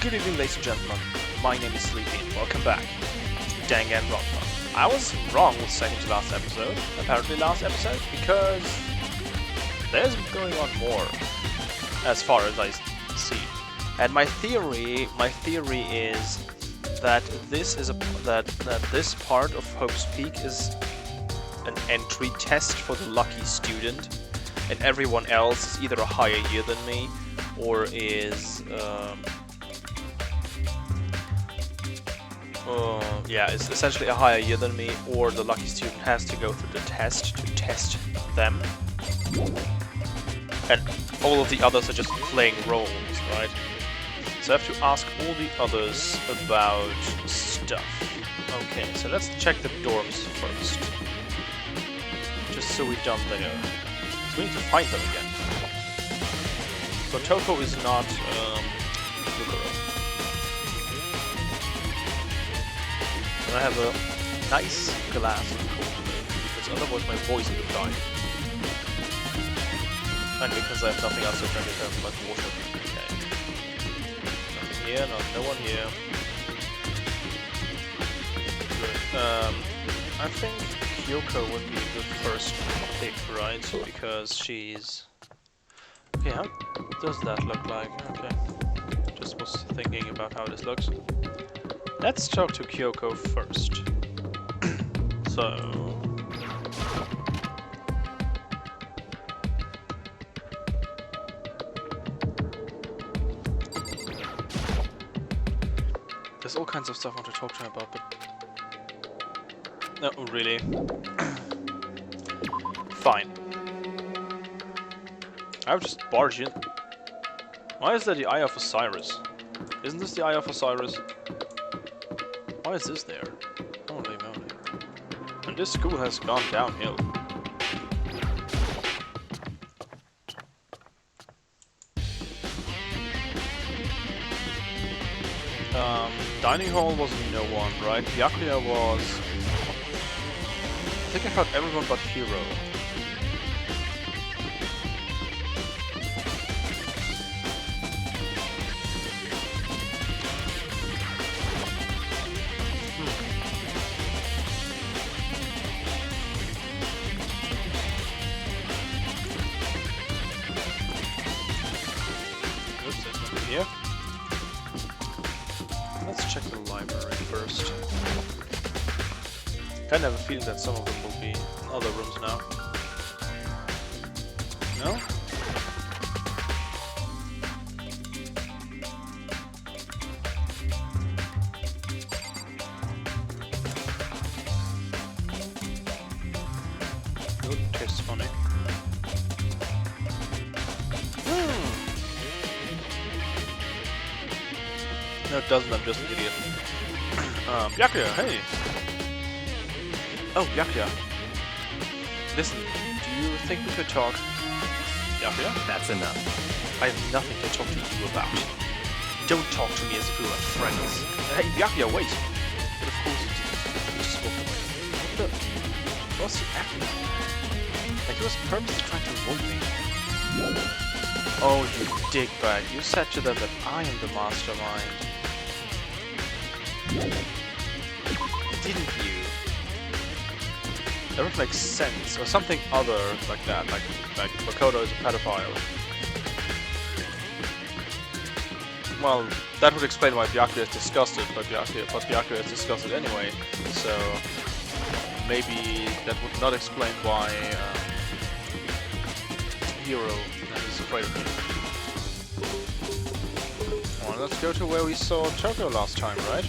Good evening, ladies and gentlemen. My name is Sleepy, and welcome back to Danganronpa. I was wrong with second to last episode, apparently last episode, because there's going on more, as far as I see. And my theory is that this is that this part of Hope's Peak is an entry test for the lucky student, and everyone else is either a higher year than me or is it's essentially a higher year than me, or the lucky student has to go through the test to test them. And all of the others are just playing roles, right? So I have to ask all the others about stuff. Okay, so let's check the dorms first. Just so we're done there. So we need to find them again. So Toko is not Yukaro. And I have a nice glass of cold milk, because otherwise my voice would die. And because I have nothing else to drink, I have like water. Okay. Nothing here, no one here. Good. I think Kyoko would be the first pick, right? Because she's... Okay, how does that look like? Okay. Just was thinking about how this looks. Let's talk to Kyoko first. So... There's all kinds of stuff I want to talk to her about, but... No, really. Fine. I would just barge in. Why is there the Eye of Osiris? Isn't this the Eye of Osiris? Why is this there? Holy moly. And this school has gone downhill. Dining hall was no one, right? Byakuya was... I think I heard everyone but Hero. Oops, there's nothing here. Let's check the library first. Kind of have a feeling that some of them will be in other rooms now. No? Good, tastes funny. No, it doesn't, I'm just an idiot. Byakuya, hey! Oh, Byakuya. Listen, do you think we could talk? Byakuya? That's enough. I have nothing to talk to you about. Don't talk to me as if we were friends. Hey, Byakuya, wait! But of course he didn't. He just walked away. What the... What's he acting like? Like he was purposely trying to avoid me. Oh, you dickbag. You said to them that I am the mastermind. Didn't you? That would make sense, or something other like that, like Makoto is a pedophile. Well, that would explain why Byakuya is disgusted, but Byakuya is disgusted anyway, so maybe that would not explain why Hiro is afraid of me. Well, let's go to where we saw Toko last time, right?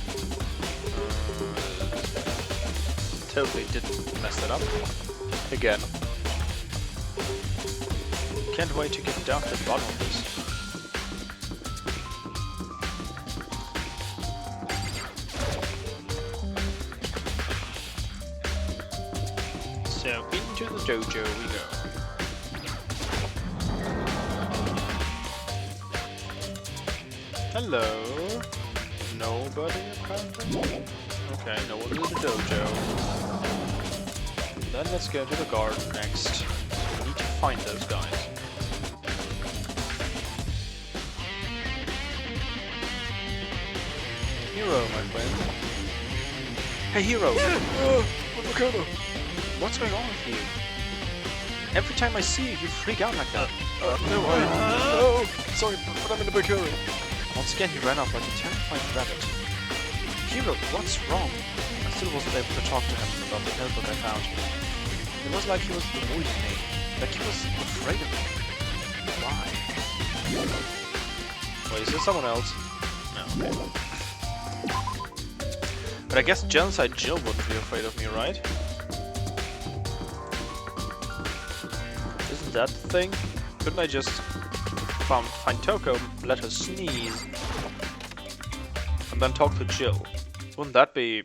Totally didn't mess that up. Again. Can't wait to get down to the bottom of this. So, into the dojo we go. Hello? Nobody apparently? Okay, no one in the dojo. Then let's go to the garden next. We need to find those guys. Hero, my friend. Hey, Hero! Makoto! What's going on with you? Every time I see you, you freak out like that. No, sorry, but I'm in a big hurry. Once again, he ran off like a terrified rabbit. Hero, what's wrong? I still wasn't able to talk to him about the notebook I found. It was like he was avoiding me. Like he was afraid of me. Why? Wait, is there someone else? No, okay. But I guess Genocide Jill wouldn't be afraid of me, right? Isn't that the thing? Couldn't I just find Toko, let her sneeze, and then talk to Jill? Wouldn't that be...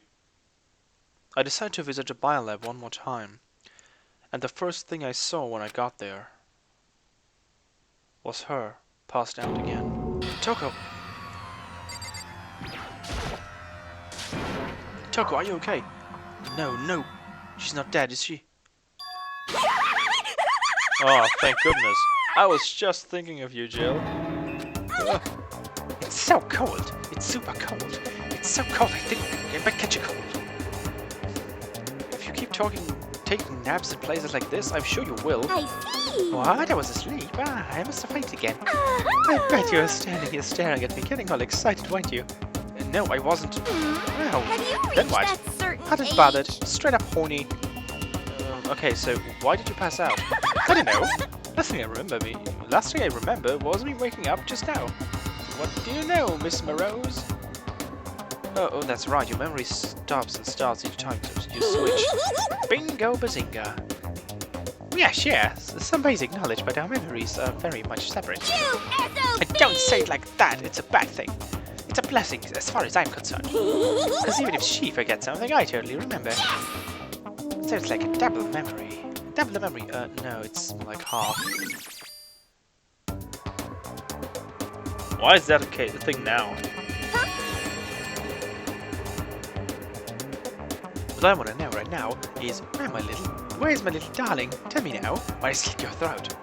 I decided to visit the biolab one more time, and the first thing I saw when I got there was her, passed out again. Toko! Toko, are you okay? No, she's not dead, is she? Oh, thank goodness. I was just thinking of you, Jill. It's so cold. It's super cold. It's so cold, I think I might catch a cold. If you keep taking naps in places like this, I'm sure you will. I see. What? I was asleep. I must have fainted again. I bet you were standing here staring at me, getting all excited, weren't you? No, I wasn't. Well, Have you reached then what? that certain Hot and age? bothered, straight up horny. Okay, so why did you pass out? I don't know. Last thing I remember was me waking up just now. What do you know, Miss Morose? Oh, that's right. Your memory stops and starts each time you switch. Bingo bazinga. Yeah, sure. Some basic knowledge, but our memories are very much separate. Don't say it like that. It's a bad thing. It's a blessing as far as I'm concerned. Because even if she forgets something, I totally remember. So it's like a double memory. Double the memory. No, it's more like half. Why is that a thing now? What I want to know right now is, where's my little darling? Tell me now, or I slit your throat.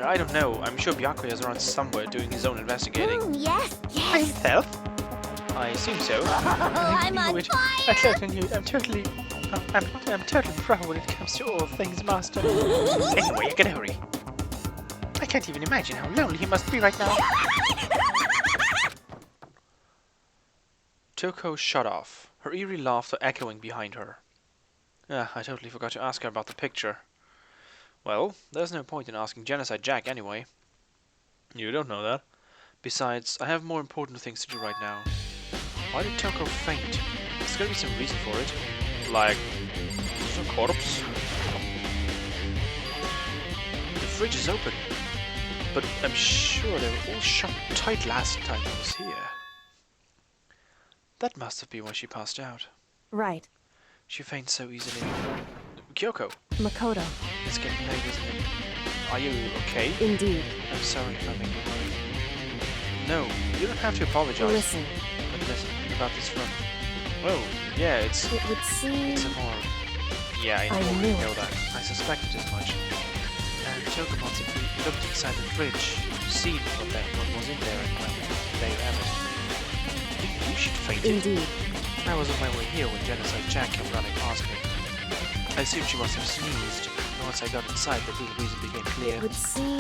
I don't know. I'm sure Byakuya's around somewhere doing his own investigating. Yes. By himself? I assume so. I'm on fire. I'm totally pro when it comes to all things master. Anyway, I gotta hurry. I can't even imagine how lonely he must be right now. Toko shut off, her eerie laughter echoing behind her. I totally forgot to ask her about the picture. Well, there's no point in asking Genocide Jack anyway. You don't know that. Besides, I have more important things to do right now. Why did Toko faint? There's gotta be some reason for it. Like, is there a corpse? The fridge is open, but I'm sure they were all shut tight last time I was here. That must have been when she passed out. Right. She faints so easily. Kyoko, Makoto. it's getting late, isn't it? Are you okay? Indeed. I'm sorry if I make you worry. No, you don't have to apologize. Listen. But listen, about this room. Oh, yeah, It would seem... it's a morgue. Yeah, I I already knew know it. that. I suspected as much. And Chocobo simply looked inside the fridge, seen what was in there, and well, there you have it. I think you should faint it. Indeed. I was on my way here when Genocide Jack came running past me. I assumed she must have sneezed, and once I got inside, the real reason became clear. It would seem...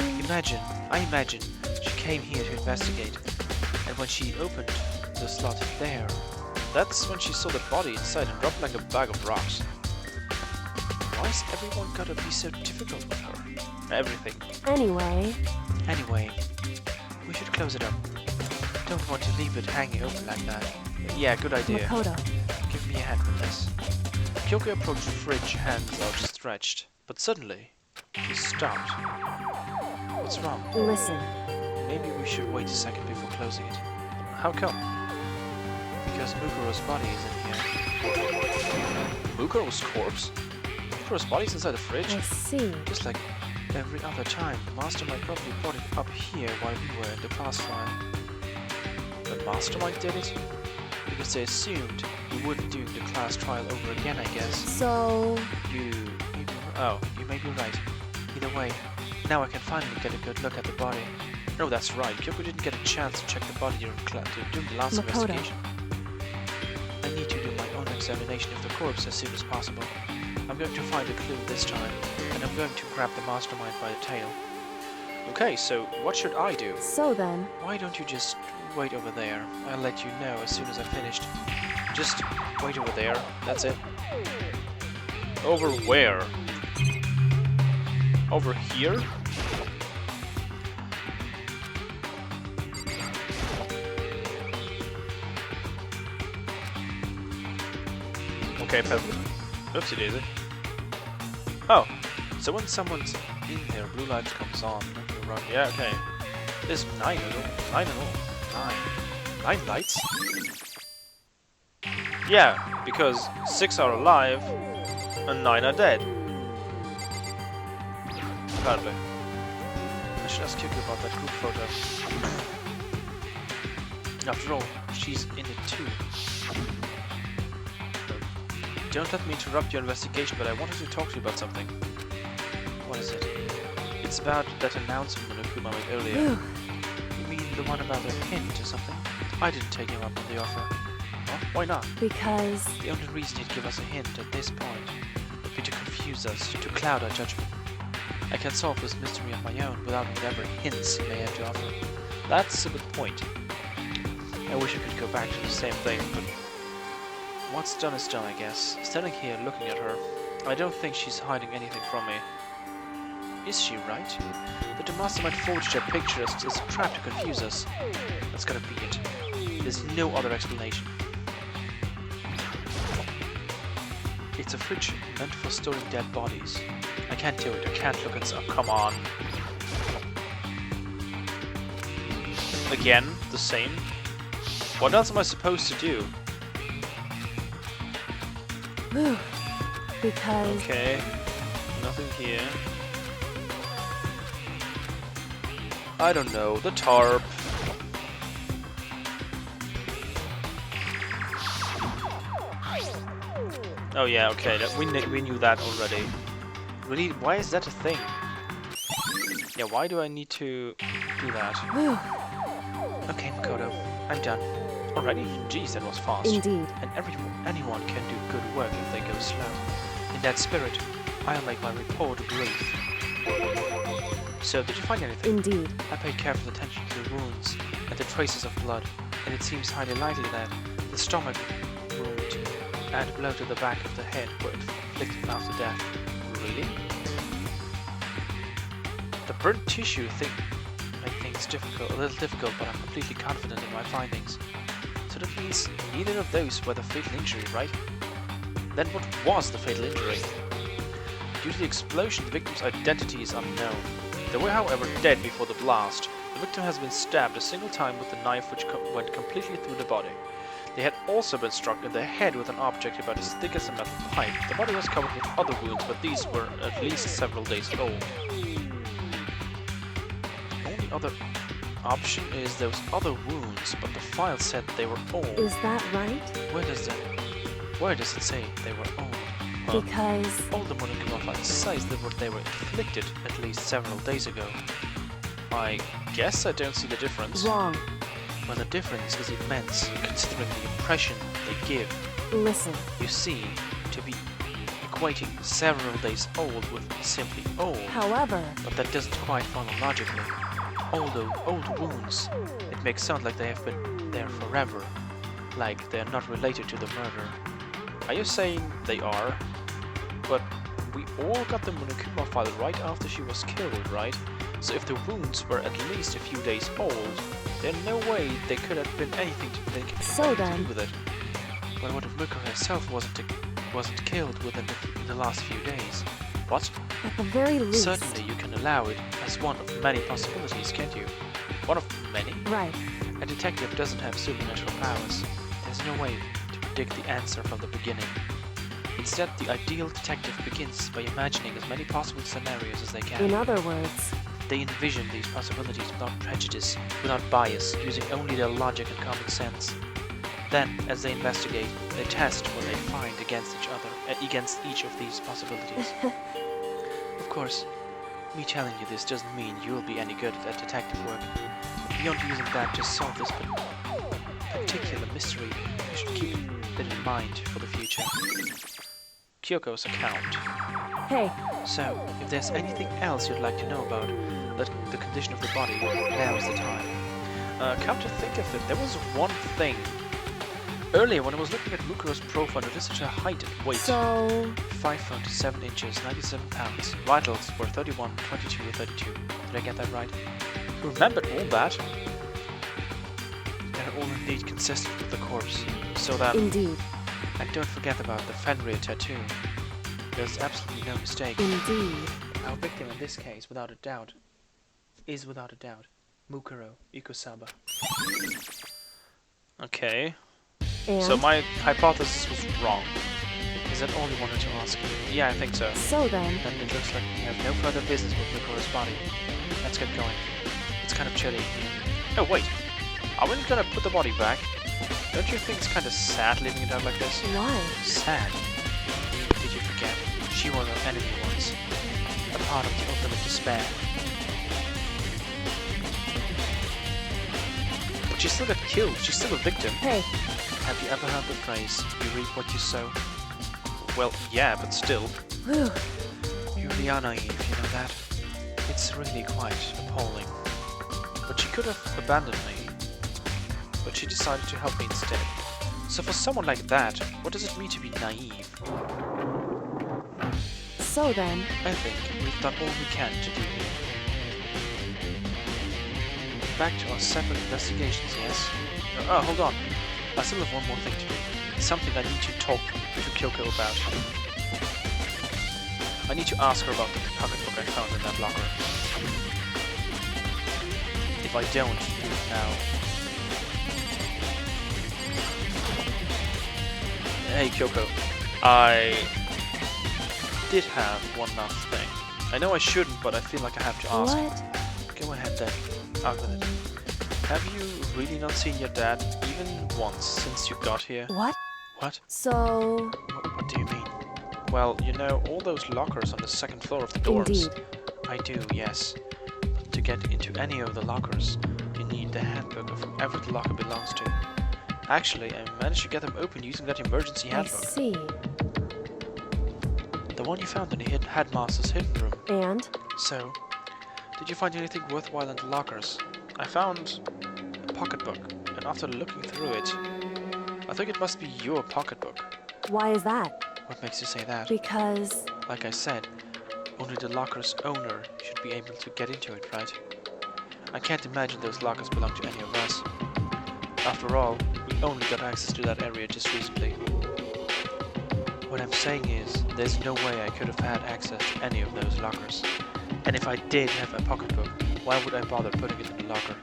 I imagine she came here to investigate, and when she opened the slot there, that's when she saw the body inside and dropped like a bag of rocks. Why's everyone gotta be so difficult with her? Everything. Anyway, We should close it up. Don't want to leave it hanging open like that. Yeah, good idea. Makoto. Give me a hand with this. Kyoko approached the fridge, hands outstretched, but suddenly, he stopped. What's wrong? Listen. Maybe we should wait a second before closing it. How come? Because Mukuro's body is in here. Mukuro's corpse? Mukuro's body's inside the fridge? I see. Just like every other time, the Mastermind probably brought it up here while we were in the class trial. The Mastermind did it? Because they assumed we wouldn't do the class trial over again, I guess. So... You may be right. Either way, now I can finally get a good look at the body. No, that's right. Kyoko didn't get a chance to check the body during the last Makoto. investigation. need to do my own examination of the corpse as soon as possible. I'm going to find a clue this time, and I'm going to grab the mastermind by the tail. Okay, so what should I do? So then, Why don't you just wait over there? I'll let you know as soon as I've finished. Just wait over there, that's it. Over where? Over here? Okay, perfect. Oopsie daisy. Oh, so when someone's in there, blue light comes on. You run. Yeah, okay. There's 9 of them. 9 of them. 9. 9 lights? Yeah, because 6 are alive and 9 are dead. Apparently. I should ask Kyoko about that group photo. After all, she's in it too. Don't let me interrupt your investigation, but I wanted to talk to you about something. What is it? It's about that announcement Monokuma made earlier. You mean the one about a hint or something? I didn't take him up on the offer. What? Why not? because... The only reason he'd give us a hint at this point would be to confuse us, to cloud our judgment. I can solve this mystery on my own without whatever hints he may have to offer. That's a good point. I wish I could go back to the same thing, but what's done is done, I guess. Standing here looking at her, I don't think she's hiding anything from me. Is she right? That the mastermind forged her picture as a trap to confuse us. That's gotta be it. There's no other explanation. It's a fridge meant for storing dead bodies. I can't do it. I can't look inside. Oh, come on. Again, the same. What else am I supposed to do? because... Okay. Nothing here. I don't know. The tarp. Oh yeah, okay. We knew that already. Really? Why is that a thing? Yeah, why do I need to do that? Okay, Makoto. I'm done. Already? Jeez, that was fast. Indeed. And anyone can do good work if they go slow. In that spirit, I'll make my report brief. So, did you find anything? Indeed. I paid careful attention to the wounds and the traces of blood, and it seems highly likely that the stomach wound and blow to the back of the head were inflicted after death. Really? The burnt tissue thing made things a little difficult, but I'm completely confident in my findings. So that means neither of those were the fatal injury, right? Then what was the fatal injury? Due to the explosion, the victim's identity is unknown. They were, however, dead before the blast. The victim has been stabbed a single time with the knife which went completely through the body. They had also been struck in the head with an object about as thick as a metal pipe. The body was covered with other wounds, but these were at least several days old. The only other option is those other wounds, but the file said they were old. Is that right? Where does it say they were old? Huh? Because... All the Monokuma files says that they were inflicted at least several days ago. I guess I don't see the difference. Wrong. Well, the difference is immense, considering the impression they give. Listen. You see, to be equating several days old with simply old. However... But that doesn't quite follow logically. Although old wounds, it makes sound like they have been there forever. Like they are not related to the murder. Are you saying they are? But we all got the Monokuma file right after she was killed, right? So if the wounds were at least a few days old, there's no way they could have been anything to do with it. But what if Miko herself wasn't killed within the last few days? What? At the very least... Certainly you can allow it as one of many possibilities, can't you? One of many? Right. A detective doesn't have supernatural powers. There's no way to predict the answer from the beginning. Instead, the ideal detective begins by imagining as many possible scenarios as they can. In other words... They envision these possibilities without prejudice, without bias, using only their logic and common sense. Then, as they investigate, they test what they find against each of these possibilities. Of course, me telling you this doesn't mean you'll be any good at detective work. Beyond using that to solve this particular mystery. You should keep it in mind for the future. Kyoko's account. Hey, So, if there's anything else you'd like to know about the condition of the body, now's the time. Come to think of it, there was one thing. Earlier, when I was looking at Mukuro's profile, I noticed her height and weight. so 5 foot 7 inches, 97 pounds. Vitals were 31, 22, 32. Did I get that right? You remembered all that? They're all indeed consistent with the corpse. So that... indeed, And don't forget about the Fenrir tattoo. There's absolutely no mistake. indeed. Our victim in this case, without a doubt, is without a doubt Mukuro Ikusaba. Okay. And So my hypothesis was wrong. Is that all you wanted to ask? Yeah, I think so. so then, Then it looks like we have no further business with Mukuro's body. Let's get going. It's kind of chilly. Oh wait, are we gonna put the body back? Don't you think it's kind of sad leaving it out like this? why? Sad? Did you forget? She was our enemy once. A part of the ultimate despair. But she still got killed. She's still a victim. Hey, Have you ever heard the phrase, you reap what you sow? Well, yeah, but still. whew, You really are naive, you know that? It's really quite appalling. But she could have abandoned me. But she decided to help me instead. So for someone like that, what does it mean to be naive? so then, I think we've done all we can to do here. Back to our separate investigations, yes? Oh, hold on. I still have one more thing to do. It's something I need to talk to Kyoko about. I need to ask her about the pocketbook I found in that locker. If I don't do it now... Hey Kyoko, I did have one last thing. I know I shouldn't, but I feel like I have to ask. what? Go ahead then. Out with it. Have you really not seen your dad even once since you got here? What? What? So, What do you mean? Well, you know, all those lockers on the second floor of the dorms. indeed. I do, yes. But to get into any of the lockers, you need the handbook of whoever the locker belongs to. Actually, I managed to get them open using that emergency I handbook. see. The one you found in the headmaster's hidden room. And? So, did you find anything worthwhile in the lockers? I found a pocketbook, and after looking through it, I think it must be your pocketbook. Why is that? What makes you say that? Because... Like I said, only the locker's owner should be able to get into it, right? I can't imagine those lockers belong to any of us. After all, we only got access to that area just recently. What I'm saying is, there's no way I could have had access to any of those lockers. And if I did have a pocketbook, why would I bother putting it in the locker?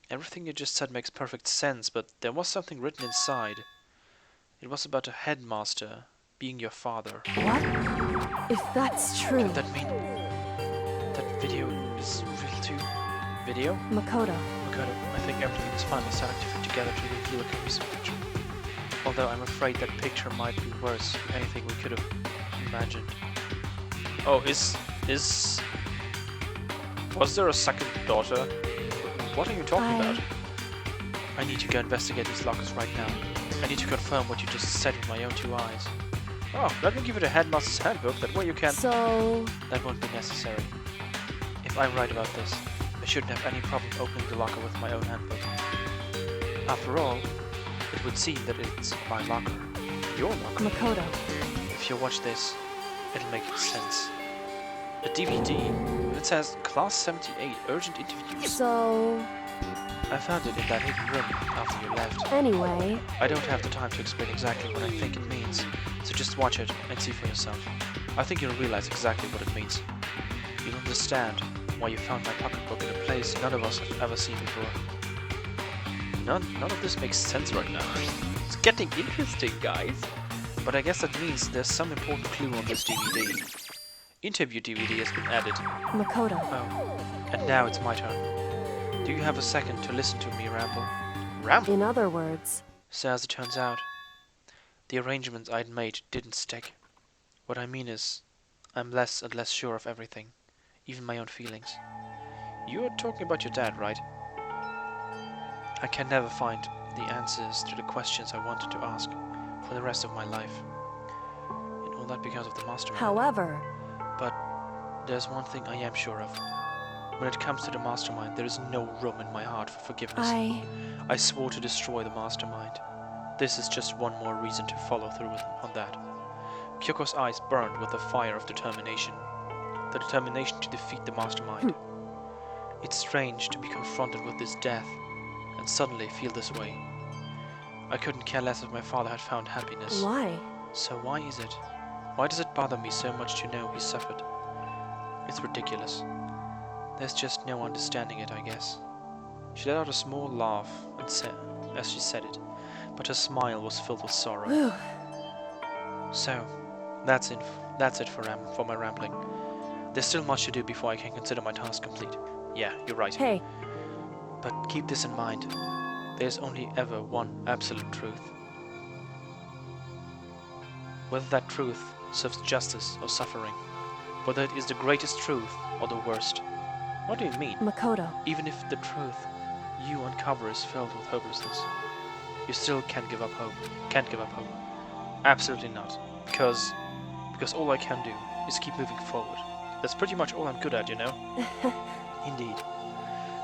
Everything you just said makes perfect sense, but there was something written inside. It was about a headmaster being your father. what? If that's true, Could that mean that video is real too? Video? Makoto, Makoto, I think everything is finally starting to fit together to reveal a cohesive picture. Although I'm afraid that picture might be worse than anything we could have imagined. Oh, was there a second daughter? What are you talking about? I need to go investigate these lockers right now. I need to confirm what you just said with my own two eyes. Oh, let me give you the headmaster's handbook, that way you can... so... That won't be necessary. If I'm right about this, I shouldn't have any problem opening the locker with my own handbook. After all, it would seem that it's my locker. Your locker. Makoto, If you watch this, it'll make sense. A DVD that says Class 78 Urgent Interviews. so... I found it in that hidden room after you left. Anyway, I don't have the time to explain exactly what I think it means, so just watch it and see for yourself. I think you'll realize exactly what it means. You'll understand why you found my pocketbook in a place none of us have ever seen before. None of this makes sense right now. It's getting interesting, guys. But I guess that means there's some important clue on this DVD. Interview DVD has been added. Makoto, Oh, and now it's my turn. Do you have a second to listen to me ramble? Ramble? in other words, So as it turns out, the arrangements I'd made didn't stick. What I mean is, I'm less and less sure of everything, even my own feelings. You're talking about your dad, right? I can never find the answers to the questions I wanted to ask for the rest of my life. And all that because of the mastermind. However, But there's one thing I am sure of. When it comes to the mastermind, there is no room in my heart for forgiveness. I swore to destroy the mastermind. This is just one more reason to follow through on that. Kyoko's eyes burned with the fire of determination. The determination to defeat the mastermind. It's strange to be confronted with this death and suddenly feel this way. I couldn't care less if my father had found happiness. why? So why is it? Why does it bother me so much to know he suffered? It's ridiculous. There's just no understanding it, I guess. She let out a small laugh and said, as she said it, but her smile was filled with sorrow. Whew. So, that's it for my rambling. There's still much to do before I can consider my task complete. Yeah, you're right. Hey, But keep this in mind. There's only ever one absolute truth. Whether that truth serves justice or suffering. Whether it is the greatest truth or the worst. What do you mean? Makoto. Even if the truth you uncover is filled with hopelessness, you still can't give up hope. Can't give up hope. Absolutely not. Because all I can do is keep moving forward. That's pretty much all I'm good at, you know? Indeed.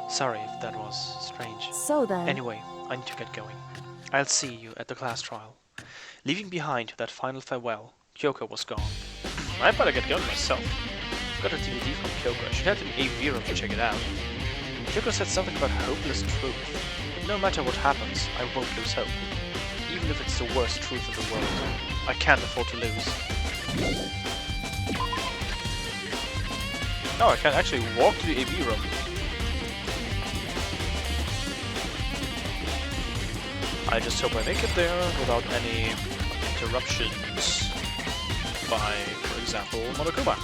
Sorry if that was strange. So then, Anyway, I need to get going. I'll see you at the class trial. Leaving behind that final farewell, Kyoko was gone. I better get going myself. Got a DVD from Kyoko. I should head to the AV room to check it out. Kyoko said something about hopeless truth. But no matter what happens, I won't lose hope. Even if it's the worst truth in the world. I can't afford to lose. Oh, I can actually walk to the AV room. I just hope I make it there without any interruptions by, for example, Monokuma.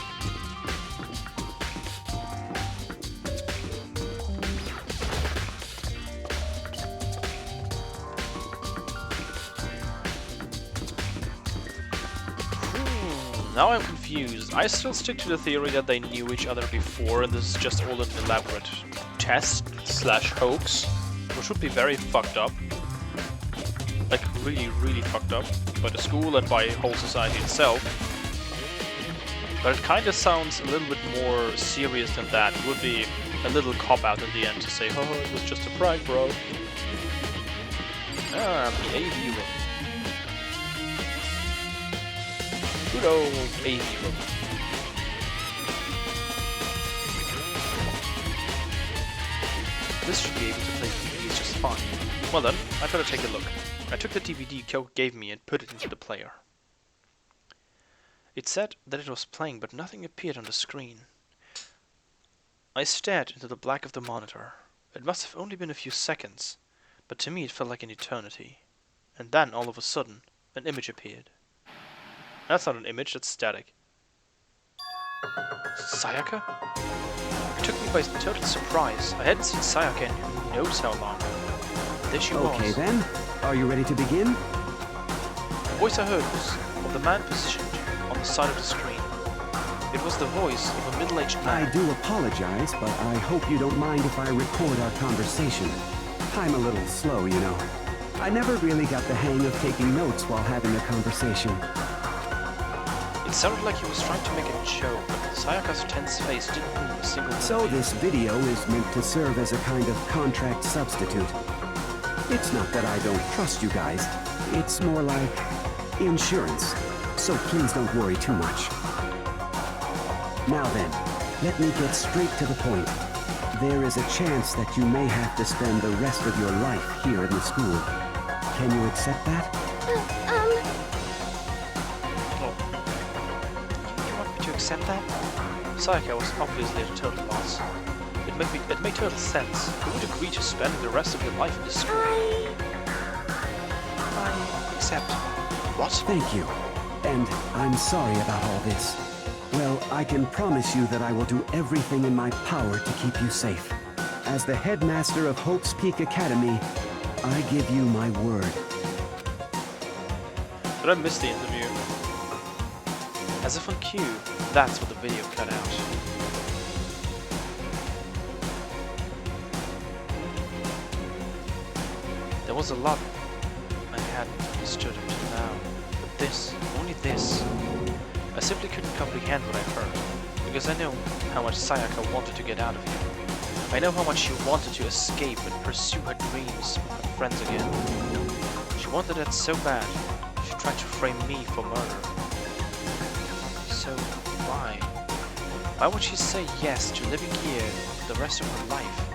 Now I'm confused. I still stick to the theory that they knew each other before and this is just all an elaborate test / hoax, which would be very fucked up. Like really, really fucked up by the school and by whole society itself. But it kind of sounds a little bit more serious than that. It would be a little cop-out in the end to say, oh, it was just a prank, bro. Ah, the AV room. Good old AV room. This should be able to play DVDs just fine. Well then, I better take a look. I took the DVD Kyoko gave me and put it into the player. It said that it was playing, but nothing appeared on the screen. I stared into the black of the monitor. It must have only been a few seconds, but to me it felt like an eternity. And then, all of a sudden, an image appeared. That's not an image, that's static. Sayaka? It took me by total surprise. I hadn't seen Sayaka in who knows how long. There she was. Okay then, are you ready to begin? The voice I heard was of the man positioned on the side of the screen. It was the voice of a middle-aged man. I do apologize, but I hope you don't mind if I record our conversation. I'm a little slow, you know. I never really got the hang of taking notes while having a conversation. It sounded like he was trying to make a joke, but Sayaka's tense face didn't move a single So millimeter. this video is meant to serve as a kind of contract substitute. It's not that I don't trust you guys. It's more like insurance. So please don't worry too much. Now then, let me get straight to the point. There is a chance that you may have to spend the rest of your life here in the school. Can you accept that? You want me to accept that? Sayaka was obviously at a total loss. It made total sense. Who would agree to spend the rest of your life in this school? I accept. What? Thank you. And I'm sorry about all this. Well, I can promise you that I will do everything in my power to keep you safe. As the headmaster of Hope's Peak Academy, I give you my word. Did I miss the interview? As if on cue, that's what the video cut out. There was a lot I hadn't understood until now. But this, only this, I simply couldn't comprehend what I heard. Because I know how much Sayaka wanted to get out of here. I know how much she wanted to escape and pursue her dreams with her friends again. She wanted that so bad, she tried to frame me for murder. So, why? Why would she say yes to living here for the rest of her life?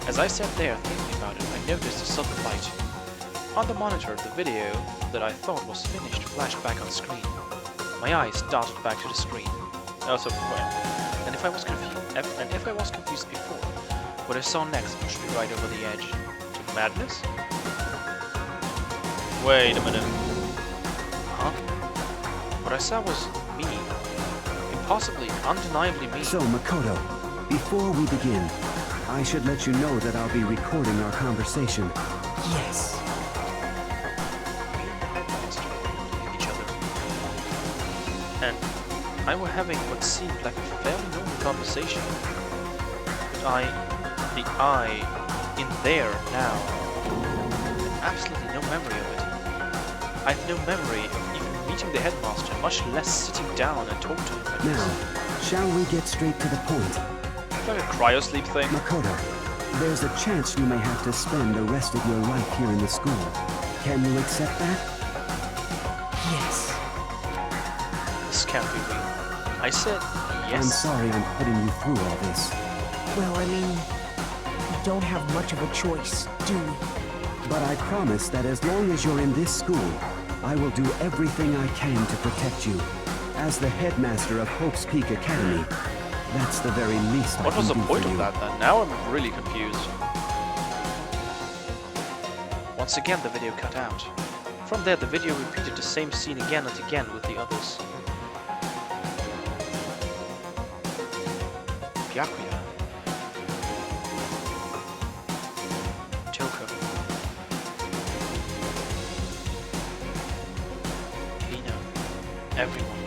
As I sat there thinking about it, I noticed a sudden light. On the monitor, the video that I thought was finished flashed back on screen. My eyes darted back to the screen. And if I was confused before, what I saw next pushed me right over the edge. To madness? Wait a minute. Huh? What I saw was me. Impossibly, undeniably me. So, Makoto, before we begin, I should let you know that I'll be recording our conversation. Yes. Each other. And I were having what seemed like a fairly normal conversation. But the I in there now, had absolutely no memory of it. I had no memory of even meeting the headmaster, much less sitting down and talking to him like Now, this. shall we get straight to the point? It's like a cryosleep thing. Makoto, there's a chance you may have to spend the rest of your life here in the school. Can you accept that? Yes. This can't be real. I said yes. I'm sorry I'm putting you through all this. Well, I mean, we don't have much of a choice, do we? But I promise that as long as you're in this school, I will do everything I can to protect you. As the headmaster of Hope's Peak Academy, that's the very least I What can was the do point for of you. that then? Now I'm really confused. Once again the video cut out. From there the video repeated the same scene again and again with the others. Byakuya. Toko. Hina. Everyone.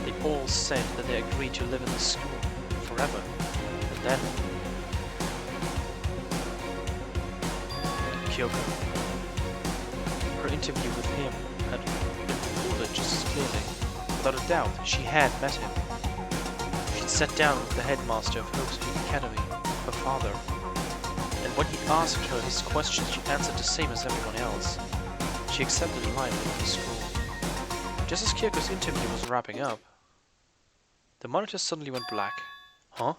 They all said that they agreed to live in the school forever. And then Kyoko. Her interview with him had been recorded just as clearly. Without a doubt, she had met him. She'd sat down with the headmaster of Hope's Peak Academy, her father. And when he asked her his questions, she answered the same as everyone else. She accepted life in the school. Just as Kyoko's interview was wrapping up, the monitor suddenly went black. Huh?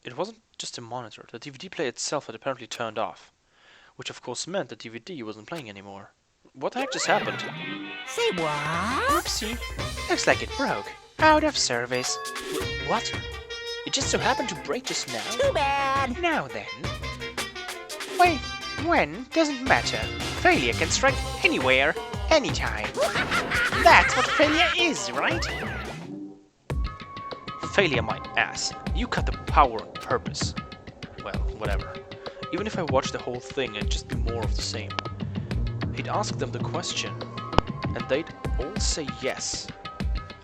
It wasn't just a monitor. The DVD player itself had apparently turned off. Which of course meant the DVD wasn't playing anymore. What the heck just happened? Say what? Oopsie. Looks like it broke. Out of service. What? It just so happened to break just now? Too bad. Now then. Wait, when doesn't matter. Failure can strike anywhere, anytime. That's what failure is, right? Failure, my ass. You cut the power on purpose. Well, whatever. Even if I watched the whole thing, it'd just be more of the same. He'd ask them the question, and they'd all say yes.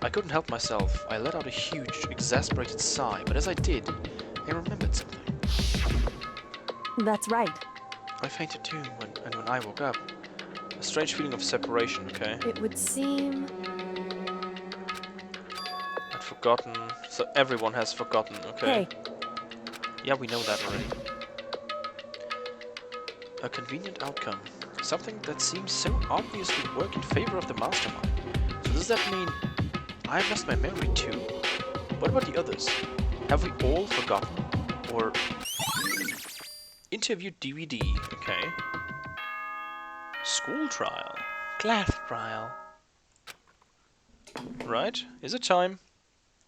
I couldn't help myself. I let out a huge, exasperated sigh, but as I did, I remembered something. That's right. I fainted too, and when I woke up, a strange feeling of separation, okay? It would seem... I'd forgotten, so everyone has forgotten, okay? Hey, Yeah, we know that already. A convenient outcome. Something that seems so obviously work in favor of the mastermind. So does that mean I've lost my memory too? What about the others? Have we all forgotten? Or... Interview DVD, okay. School trial. Class trial. Right, is it time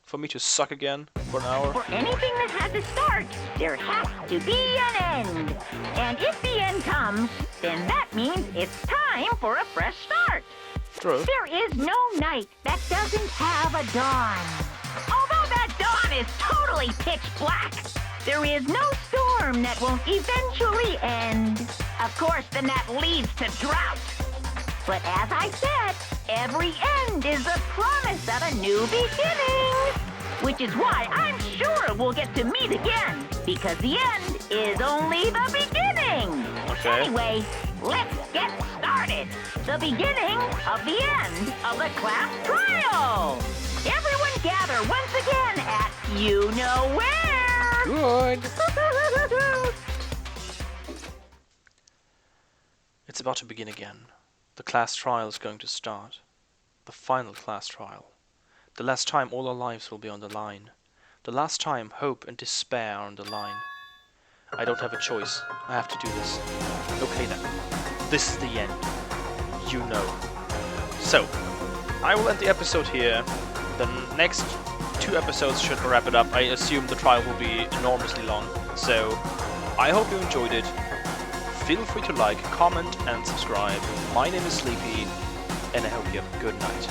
for me to suck again for an hour? For anything that has a start, there has to be an end. And if the end comes, then that means it's time for a fresh start. True. There is no night that doesn't have a dawn. Although that dawn is totally pitch black, there is no storm that won't eventually end. Of course, then that leads to drought. But as I said, every end is the promise of a new beginning. Which is why I'm sure we'll get to meet again. Because the end is only the beginning. Okay. Anyway, let's get started. The beginning of the end of the class trial. Everyone gather once again at you know where. Good. It's about to begin again. The class trial is going to start. The final class trial. The last time all our lives will be on the line. The last time hope and despair are on the line. I don't have a choice. I have to do this. Okay then. This is the end. You know. So, I will end the episode here. The next 2 episodes should wrap it up. I assume the trial will be enormously long. So, I hope you enjoyed it. Feel free to like, comment, and subscribe. My name is Sleepy, and I hope you have a good night.